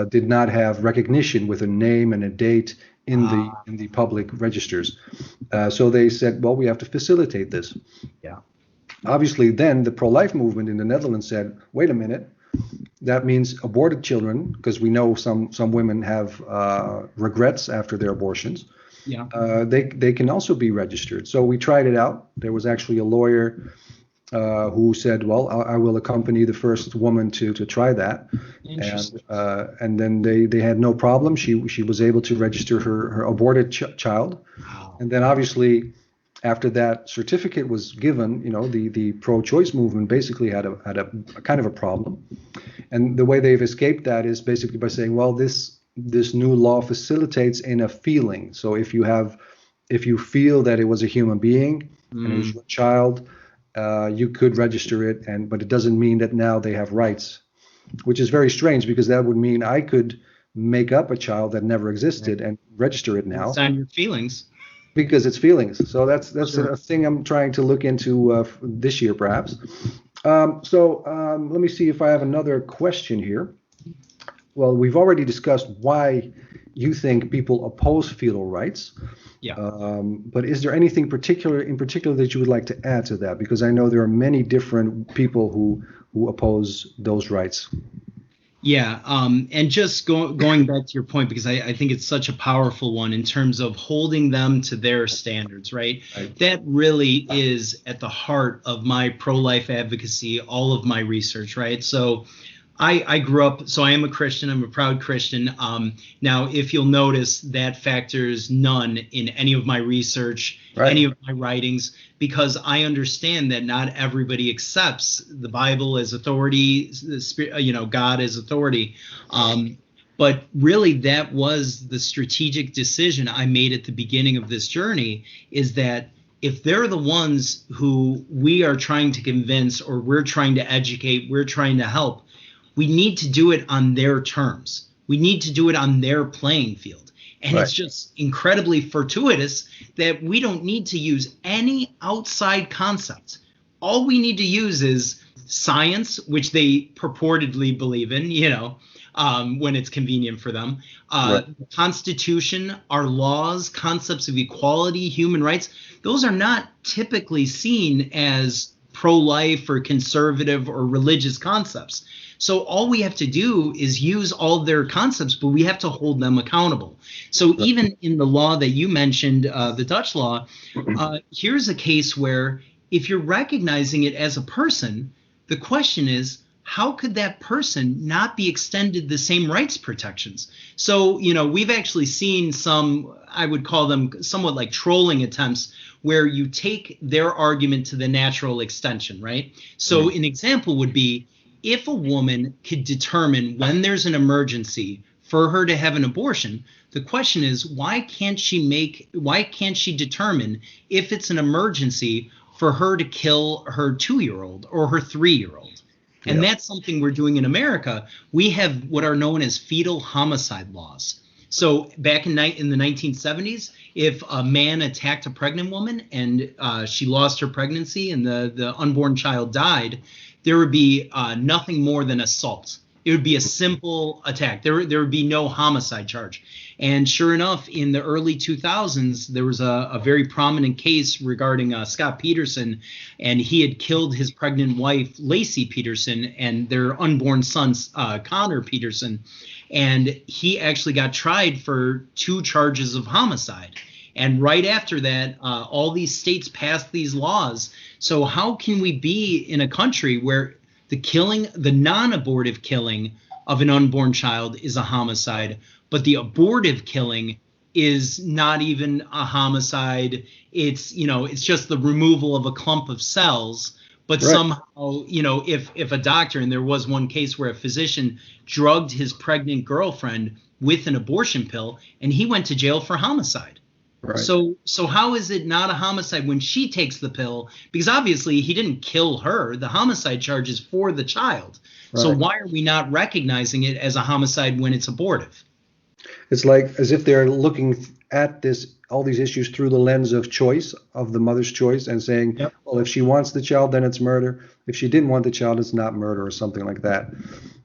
Speaker 1: did not have recognition with a name and a date in the public registers. So they said, well, we have to facilitate this.
Speaker 2: Yeah.
Speaker 1: Obviously, then the pro-life movement in the Netherlands said, wait a minute, that means aborted children, because we know some women have regrets after their abortions.
Speaker 2: Yeah.
Speaker 1: They can also be registered. So we tried it out. There was actually a lawyer who said, well, I will accompany the first woman to try that. And then they had no problem. She was able to register her aborted child.
Speaker 2: Wow.
Speaker 1: And then obviously after that certificate was given, you know, the pro-choice movement basically had a kind of a problem. And the way they've escaped that is basically by saying, well, this new law facilitates in a feeling. So if you feel that it was a human being and it was your child, you could register it, but it doesn't mean that now they have rights, which is very strange, because that would mean I could make up a child that never existed and register it now.
Speaker 2: Sign your feelings.
Speaker 1: Because it's feelings. So that's
Speaker 2: Sure.
Speaker 1: a thing I'm trying to look into this year, perhaps. So let me see if I have another question here. Well, we've already discussed why you think people oppose fetal rights.
Speaker 2: Yeah.
Speaker 1: But is there anything in particular that you would like to add to that? Because I know there are many different people who oppose those rights.
Speaker 2: Yeah, and just going back to your point, because I think it's such a powerful one in terms of holding them to their standards, right? That really is at the heart of my pro-life advocacy, all of my research, right? So I grew up, so I am a Christian. I'm a proud Christian. Now, if you'll notice, that factors none in any of my research, any of my writings, because I understand that not everybody accepts the Bible as authority, God as authority. But really, that was the strategic decision I made at the beginning of this journey, is that if they're the ones who we are trying to convince, or we're trying to educate, we're trying to help, we need to do it on their terms. We need to do it on their playing field. And it's just incredibly fortuitous that we don't need to use any outside concepts. All we need to use is science, which they purportedly believe in, when it's convenient for them. The Constitution, our laws, concepts of equality, human rights, those are not typically seen as pro-life or conservative or religious concepts. So all we have to do is use all their concepts, but we have to hold them accountable. So even in the law that you mentioned, the Dutch law, here's a case where if you're recognizing it as a person, the question is, how could that person not be extended the same rights protections? So, we've actually seen some, I would call them somewhat like trolling attempts, where you take their argument to the natural extension, right? So an example would be, if a woman could determine when there's an emergency for her to have an abortion, the question is, why can't she determine if it's an emergency for her to kill her 2-year-old or her 3-year-old? And that's something we're doing in America. We have what are known as fetal homicide laws. So back in the 1970s, if a man attacked a pregnant woman and she lost her pregnancy and the unborn child died, there would be nothing more than assault. It would be a simple attack. There would be no homicide charge. And sure enough, in the early 2000s, there was a very prominent case regarding Scott Peterson, and he had killed his pregnant wife, Lacey Peterson, and their unborn son, Connor Peterson. And he actually got tried for 2 charges of homicide. And right after that, all these states passed these laws. So how can we be in a country where the non-abortive killing of an unborn child is a homicide, but the abortive killing is not even a homicide? It's just the removal of a clump of cells. But right. Somehow, if a doctor, and there was one case where a physician drugged his pregnant girlfriend with an abortion pill, and he went to jail for homicide. Right. So how is it not a homicide when she takes the pill? Because obviously he didn't kill her. The homicide charge is for the child. Right. So why are we not recognizing it as a homicide when it's abortive?
Speaker 1: It's like as if they're looking at all these issues through the lens of choice, of the mother's choice, and saying, yep. Well, if she wants the child, then it's murder. If she didn't want the child, it's not murder, or something like that.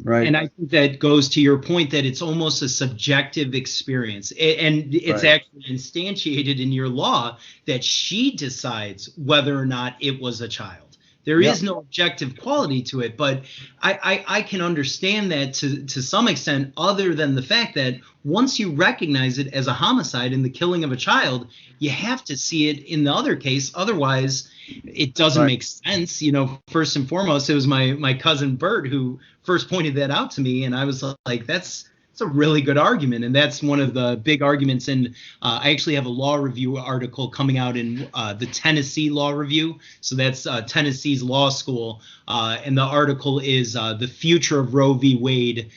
Speaker 1: Right.
Speaker 2: And I think that goes to your point that it's almost a subjective experience. And it's right. actually instantiated in your law that she decides whether or not it was a child. There is no objective quality to it, but I can understand that to some extent, other than the fact that once you recognize it as a homicide in the killing of a child, you have to see it in the other case. Otherwise, it doesn't right. make sense. First and foremost, it was my cousin Bert who first pointed that out to me, and I was like, that's a really good argument. And that's one of the big arguments. And I actually have a law review article coming out in the Tennessee Law Review. So that's Tennessee's law school. And the article is the future of Roe v. Wade.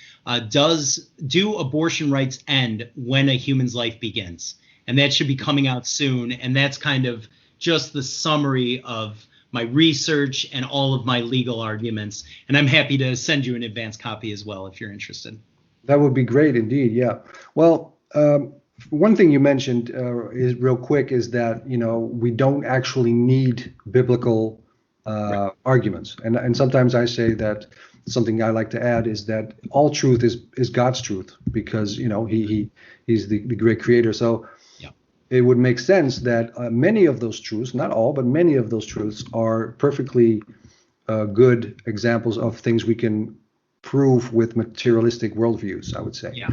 Speaker 2: Do abortion rights end when a human's life begins? And that should be coming out soon. And that's kind of just the summary of my research and all of my legal arguments. And I'm happy to send you an advanced copy as well if you're interested.
Speaker 1: That would be great indeed. Yeah. Well, one thing you mentioned is real quick is that, we don't actually need biblical right. arguments. And sometimes I say that something I like to add is that all truth is God's truth because, he's the great creator. So yeah. It would make sense that many of those truths, not all, but many of those truths are perfectly good examples of things we can prove with materialistic worldviews, I would say.
Speaker 2: Yeah.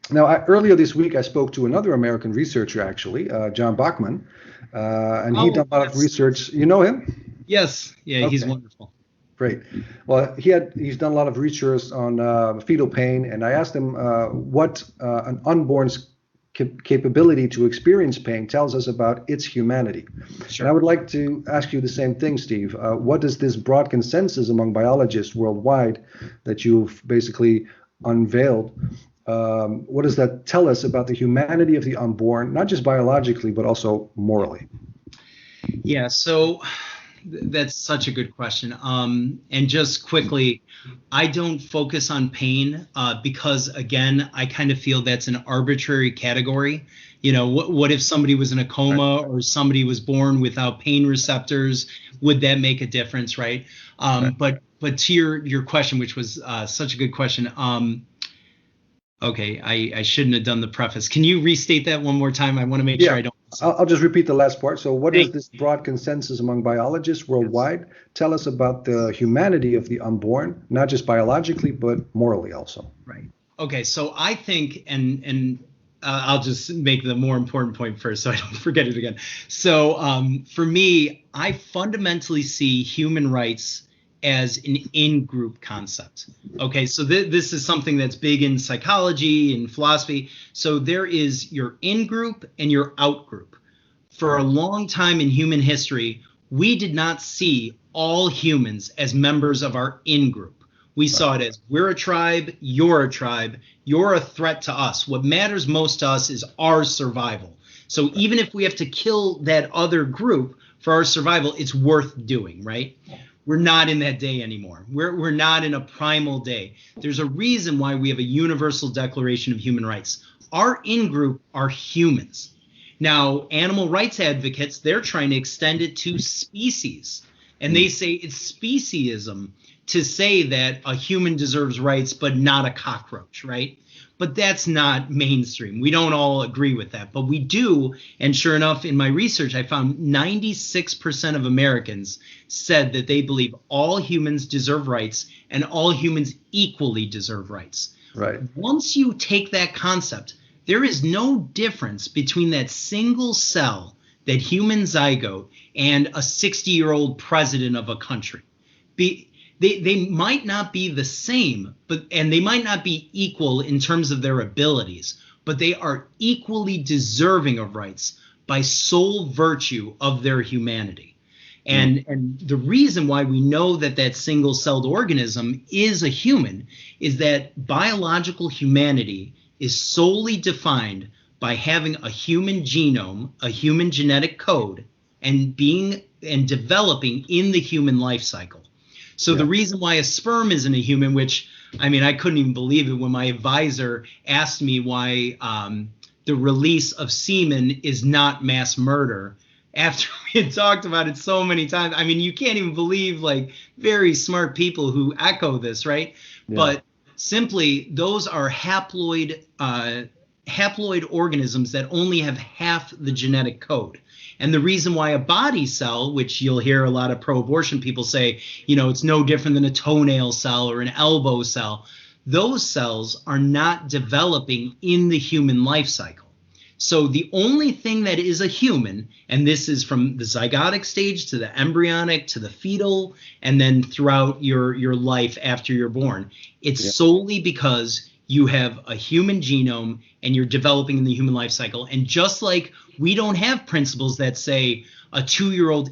Speaker 1: Now, earlier this week, I spoke to another American researcher, actually, John Bachman, and he done a lot of research. You know him?
Speaker 2: Yes. Yeah, okay. He's wonderful.
Speaker 1: Great. Well, he's done a lot of research on fetal pain, and I asked him what an unborn's capability to experience pain tells us about its humanity. Sure. And I would like to ask you the same thing, Steve. What does this broad consensus among biologists worldwide that you've basically unveiled, what does that tell us about the humanity of the unborn, not just biologically, but also morally?
Speaker 2: Yeah, so that's such a good question. And just quickly, I don't focus on pain because, again, I kind of feel that's an arbitrary category. What if somebody was in a coma or somebody was born without pain receptors? Would that make a difference, right? But to your question, which was such a good question. Okay, I shouldn't have done the preface. Can you restate that one more time? I want to make sure I don't.
Speaker 1: I'll just repeat the last part. So what does this broad consensus among biologists worldwide tell us about the humanity of the unborn, not just biologically, but morally also?
Speaker 2: Right. Okay, so I think, and I'll just make the more important point first so I don't forget it again. So for me, I fundamentally see human rights as an in-group concept. Okay, so this is something that's big in psychology and philosophy. So there is your in-group and your out-group. For a long time in human history, we did not see all humans as members of our in-group. We saw it as we're a tribe, you're a threat to us. What matters most to us is our survival. So even if we have to kill that other group for our survival, it's worth doing, right? We're not in that day anymore. We're not in a primal day. There's a reason why we have a universal declaration of human rights. Our in-group are humans. Now, animal rights advocates, they're trying to extend it to species. And they say it's speciesism to say that a human deserves rights, but not a cockroach, right? But that's not mainstream. We don't all agree with that, but we do. And sure enough, in my research, I found 96% of Americans said that they believe all humans deserve rights and all humans equally deserve rights.
Speaker 1: Right.
Speaker 2: Once you take that concept, there is no difference between that single cell, that human zygote, and a 60-year-old president of a country. They might not be the same, and they might not be equal in terms of their abilities, but they are equally deserving of rights by sole virtue of their humanity. And the reason why we know that that single-celled organism is a human is that biological humanity is solely defined by having a human genome, a human genetic code, and developing in the human life cycle. So the reason why a sperm isn't a human, which, I mean, I couldn't even believe it when my advisor asked me why the release of semen is not mass murder after we had talked about it so many times. I mean, you can't even believe, like, very smart people who echo this, right? Yeah. But simply, those are haploid organisms that only have half the genetic code. And the reason why a body cell, which you'll hear a lot of pro-abortion people say, you know, it's no different than a toenail cell or an elbow cell, those cells are not developing in the human life cycle. So the only thing that is a human, and this is from the zygotic stage to the embryonic to the fetal, and then throughout your life after you're born, it's solely because you have a human genome and you're developing in the human life cycle. And just like we don't have principles that say a 2-year-old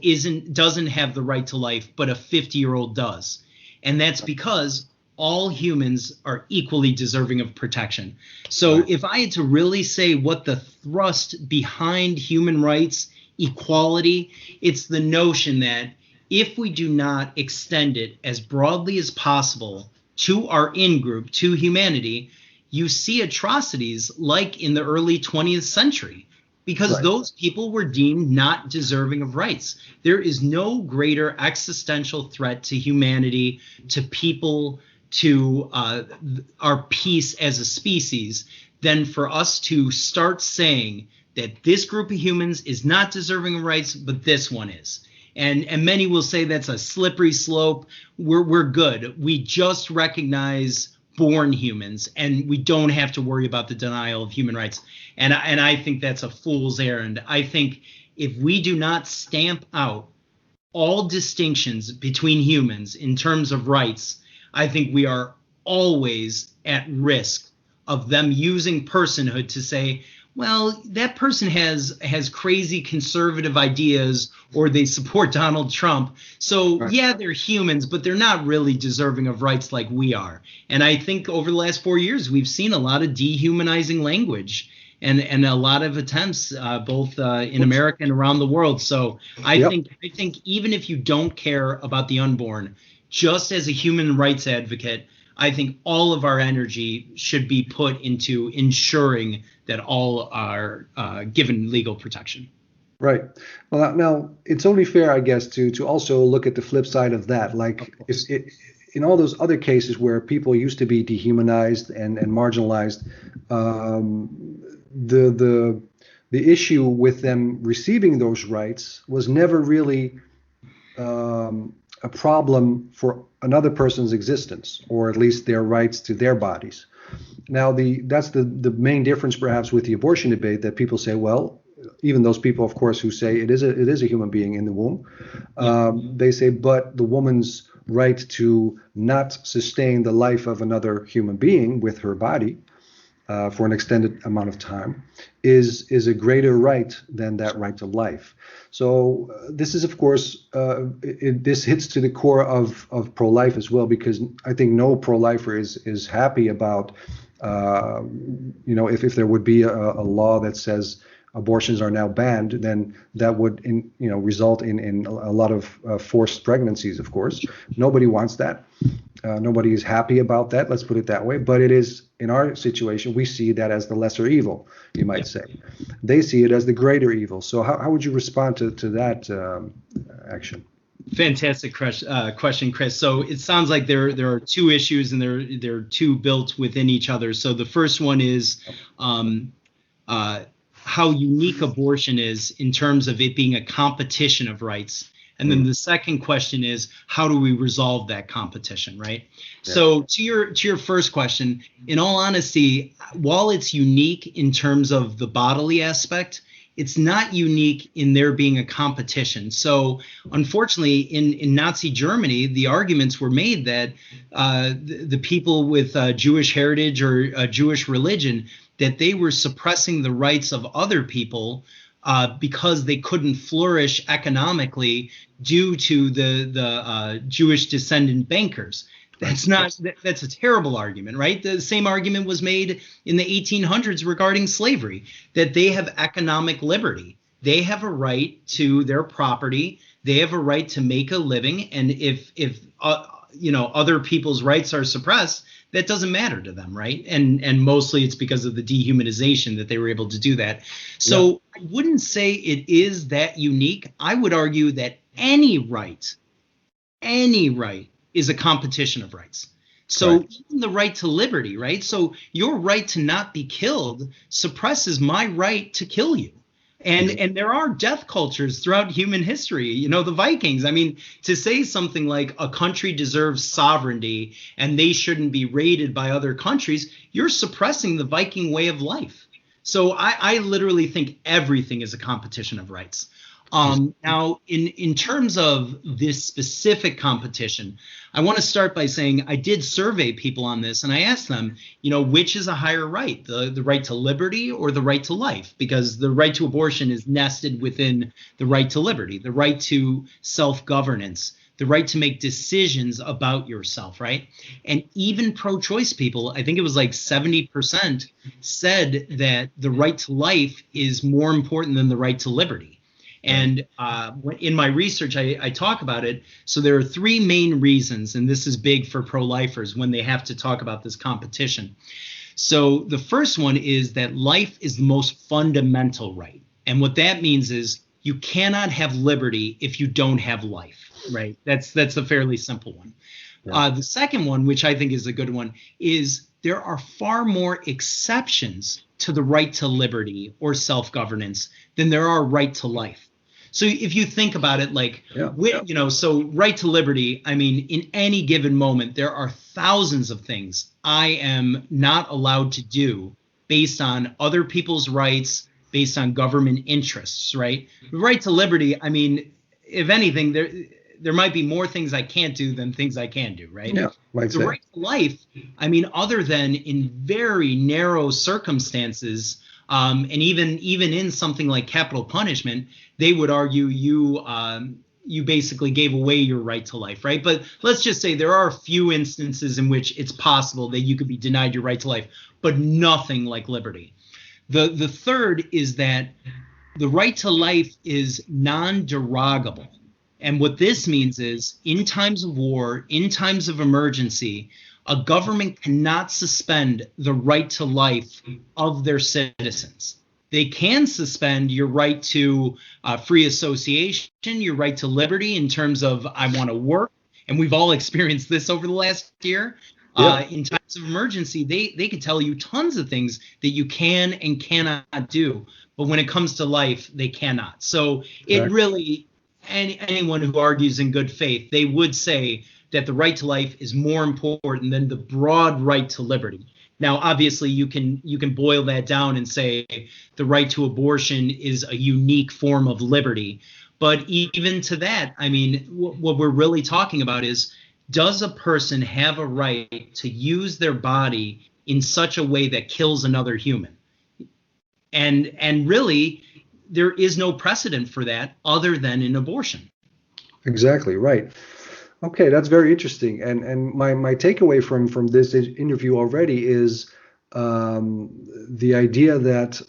Speaker 2: doesn't have the right to life, but a 50-year-old does. And that's because all humans are equally deserving of protection. So if I had to really say what the thrust behind human rights, equality, it's the notion that if we do not extend it as broadly as possible to our in-group, to humanity, you see atrocities like in the early 20th century, because those people were deemed not deserving of rights. There is no greater existential threat to humanity, to people, to our peace as a species, than for us to start saying that this group of humans is not deserving of rights, but this one is. And many will say that's a slippery slope. We're good. We just recognize born humans, and we don't have to worry about the denial of human rights. And I think that's a fool's errand. I think if we do not stamp out all distinctions between humans in terms of rights, I think we are always at risk of them using personhood to say, well, that person has crazy conservative ideas, or they support Donald Trump. So yeah, they're humans, but they're not really deserving of rights like we are. And I think over the last 4 years, we've seen a lot of dehumanizing language and a lot of attempts, both in America and around the world. So I think even if you don't care about the unborn, just as a human rights advocate, I think all of our energy should be put into ensuring that all are given legal protection.
Speaker 1: Right. Well, now it's only fair, I guess, to also look at the flip side of that. Like, in all those other cases where people used to be dehumanized and marginalized, the issue with them receiving those rights was never really a problem for another person's existence, or at least their rights to their bodies. Now, that's the main difference perhaps with the abortion debate, that people say, well, even those people, of course, who say it is a human being in the womb, they say, but the woman's right to not sustain the life of another human being with her body for an extended amount of time is a greater right than that right to life. So this is, of course, this hits to the core of pro-life as well, because I think no pro-lifer is happy about, if there would be a law that says abortions are now banned, then that would result in a lot of forced pregnancies, of course. Nobody wants that. Nobody is happy about that, let's put it that way. But it is, in our situation, we see that as the lesser evil, you might say. They see it as the greater evil. So how would you respond to that action?
Speaker 2: Fantastic question, Chris. So it sounds like there are two issues, and they're two built within each other. So the first one is how unique abortion is in terms of it being a competition of rights. And then the second question is, how do we resolve that competition, right? Yeah. So to your first question, in all honesty, while it's unique in terms of the bodily aspect, it's not unique in there being a competition. So unfortunately, in Nazi Germany, the arguments were made that the people with Jewish heritage or Jewish religion, that they were suppressing the rights of other people because they couldn't flourish economically due to the Jewish descendant bankers. That's a terrible argument, right? The same argument was made in the 1800s regarding slavery, that they have economic liberty. They have a right to their property. They have a right to make a living. And if other people's rights are suppressed, that doesn't matter to them, right? And mostly it's because of the dehumanization that they were able to do that. So I wouldn't say it is that unique. I would argue that any right is a competition of rights. So even the right to liberty, right? So your right to not be killed suppresses my right to kill you. And there are death cultures throughout human history. The Vikings, I mean, to say something like a country deserves sovereignty and they shouldn't be raided by other countries, you're suppressing the Viking way of life. So I literally think everything is a competition of rights. Now, in terms of this specific competition, I want to start by saying I did survey people on this, and I asked them, which is a higher right, the right to liberty or the right to life? Because the right to abortion is nested within the right to liberty, the right to self-governance, the right to make decisions about yourself, right? And even pro-choice people, I think it was like 70%, said that the right to life is more important than the right to liberty. And in my research, I talk about it. So there are three main reasons, and this is big for pro-lifers when they have to talk about this competition. So the first one is that life is the most fundamental right. And what that means is you cannot have liberty if you don't have life, right? That's a fairly simple one. Yeah. The second one, which I think is a good one, is there are far more exceptions to the right to liberty or self-governance than there are right to life. So if you think about it, so right to liberty, I mean, in any given moment, there are thousands of things I am not allowed to do based on other people's rights, based on government interests, right? Right to liberty, I mean, if anything, there might be more things I can't do than things I can do, right? Yeah, the right to life, I mean, other than in very narrow circumstances, and even in something like capital punishment, they would argue you basically gave away your right to life, right? But let's just say there are a few instances in which it's possible that you could be denied your right to life, but nothing like liberty. The third is that the right to life is non-derogable. And what this means is in times of war, in times of emergency, a government cannot suspend the right to life of their citizens. They can suspend your right to free association, your right to liberty in terms of I want to work. And we've all experienced this over the last year. Yeah. In times of emergency, they could tell you tons of things that you can and cannot do. But when it comes to life, they cannot. So it really, anyone who argues in good faith, they would say that the right to life is more important than the broad right to liberty. Now, obviously, you can boil that down and say the right to abortion is a unique form of liberty. But even to that, I mean, what we're really talking about is, does a person have a right to use their body in such a way that kills another human? And really, there is no precedent for that other than in abortion.
Speaker 1: Exactly, right. Okay, that's very interesting. And my takeaway from this interview already is the idea that,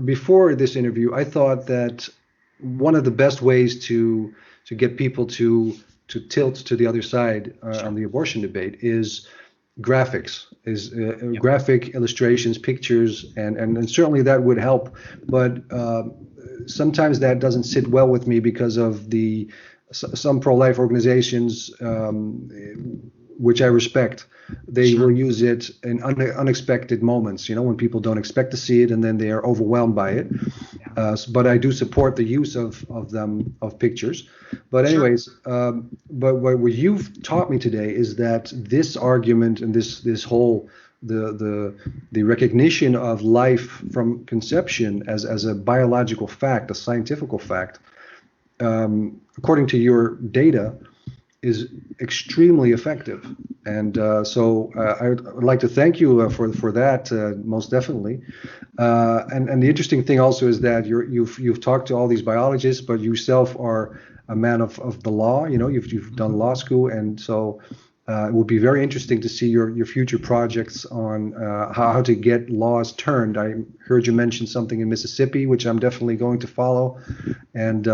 Speaker 1: before this interview, I thought that one of the best ways to get people to tilt to the other side on the abortion debate is graphics, graphic illustrations, pictures, and certainly that would help. But sometimes that doesn't sit well with me because of the some pro-life organizations, which I respect, they will use it in unexpected moments, when people don't expect to see it, and then they are overwhelmed by it. But I do support the use of pictures. But anyways, but what you've taught me today is that this argument and this whole the recognition of life from conception as a biological fact, a scientific fact, according to your data, is extremely effective. And so I would like to thank you for that, most definitely. And the interesting thing also is that you've talked to all these biologists, but you yourself are a man of the law. You've done law school, and so it will be very interesting to see your future projects on how to get laws turned. I heard you mention something in Mississippi, which I'm definitely going to follow. And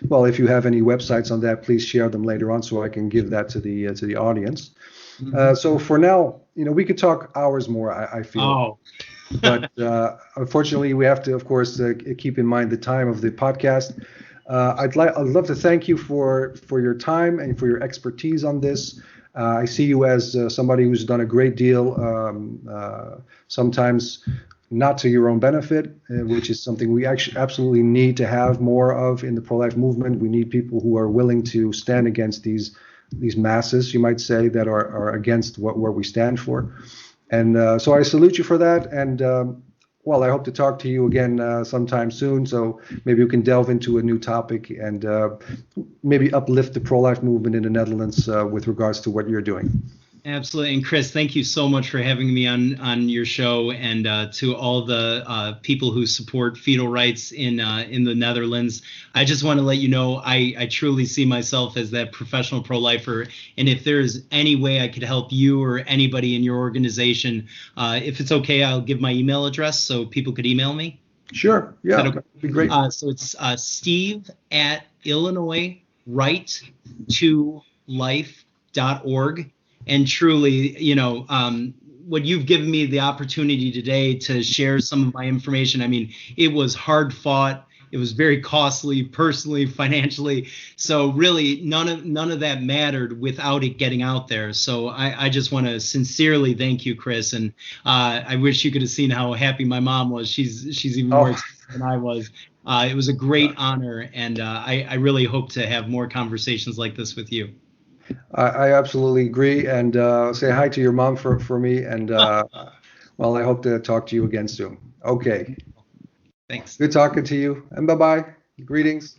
Speaker 1: well, if you have any websites on that, please share them later on so I can give that to the audience. So for now, we could talk hours more, I feel.
Speaker 2: Oh.
Speaker 1: But unfortunately, we have to, of course, keep in mind the time of the podcast. I'd love to thank you for your time and for your expertise on this. I see you as somebody who's done a great deal, sometimes not to your own benefit, which is something we actually absolutely need to have more of in the pro-life movement. We need people who are willing to stand against these masses, you might say, that are against what we stand for. And so I salute you for that. And well, I hope to talk to you again sometime soon. So maybe we can delve into a new topic and maybe uplift the pro-life movement in the Netherlands with regards to what you're doing.
Speaker 2: Absolutely. And Chris, thank you so much for having me on your show, and to all the people who support fetal rights in the Netherlands. I just want to let you know I truly see myself as that professional pro-lifer. And if there's any way I could help you or anybody in your organization, if it's okay, I'll give my email address so people could email me.
Speaker 1: Sure. Yeah,
Speaker 2: okay?
Speaker 1: that'd be great.
Speaker 2: So it's steve@illinoisright2life.org. And truly, what you've given me the opportunity today to share some of my information, I mean, it was hard fought. It was very costly, personally, financially. So really, none of that mattered without it getting out there. So I just want to sincerely thank you, Chris. And I wish you could have seen how happy my mom was. She's even more excited than I was. It was a great honor, and I really hope to have more conversations like this with you.
Speaker 1: I absolutely agree, and say hi to your mom for me, and well, I hope to talk to you again soon. Okay.
Speaker 2: Thanks.
Speaker 1: Good talking to you, and bye-bye. Greetings.